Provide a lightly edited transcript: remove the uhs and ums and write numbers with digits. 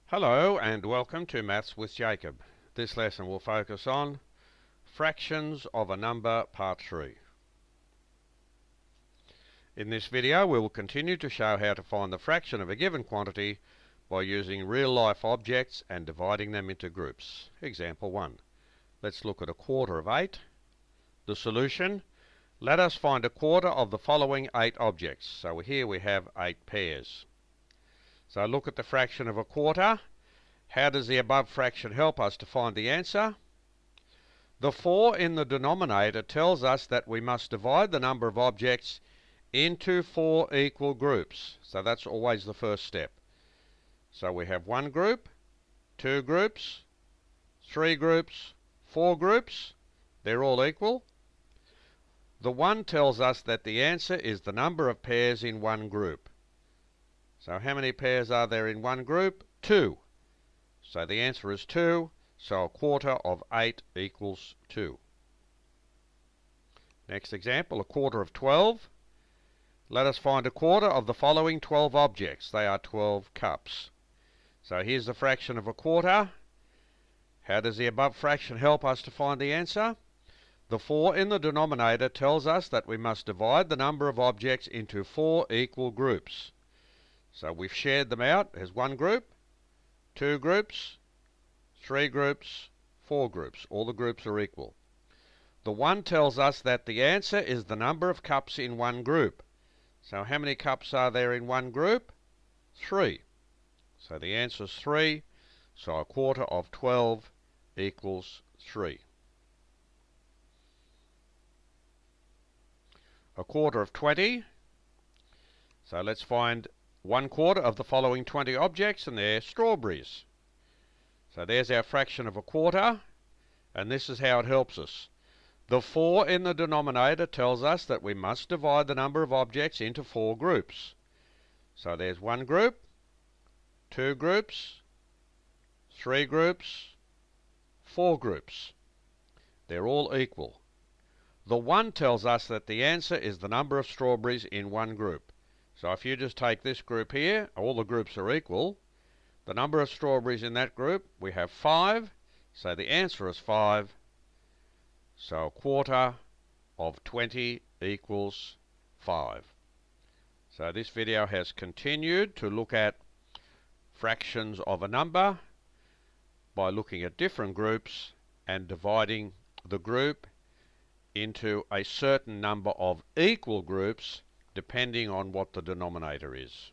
Hello and welcome to Maths with Jacob. This lesson will focus on fractions of a number, part 3. In this video we will continue to show how to find the fraction of a given quantity by using real-life objects and dividing them into groups. Example 1. Let's look at a quarter of 8. The solution: let us find a quarter of the following 8 objects. So here we have 8 pairs. So look at the fraction of a quarter. How does the above fraction help us to find the answer? The 4 in the denominator tells us that we must divide the number of objects into 4 equal groups. So that's always the first step. So we have 1 group, 2 groups, 3 groups, 4 groups. They're all equal. The 1 tells us that the answer is the number of pairs in one group. So how many pairs are there in one group? 2. So the answer is 2. So a quarter of 8 equals 2. Next example, a quarter of 12. Let us find a quarter of the following 12 objects. They are 12 cups. So here's the fraction of a quarter. How does the above fraction help us to find the answer? The 4 in the denominator tells us that we must divide the number of objects into 4 equal groups. So we've shared them out as 1 group, 2 groups, 3 groups, 4 groups. All the groups are equal. The 1 tells us that the answer is the number of cups in one group. So how many cups are there in one group? 3. So the answer is 3. So a quarter of 12 equals 3. A quarter of 20. So let's find 1 quarter of the following 20 objects, and they're strawberries. So there's our fraction of a quarter, and this is how it helps us. The 4 in the denominator tells us that we must divide the number of objects into 4 groups. So there's 1 group, 2 groups, 3 groups, 4 groups. They're all equal. The 1 tells us that the answer is the number of strawberries in one group. So if you just take this group here, all the groups are equal. The number of strawberries in that group, we have 5. So the answer is 5. So a quarter of 20 equals 5. So this video has continued to look at fractions of a number by looking at different groups and dividing the group into a certain number of equal groups depending on what the denominator is.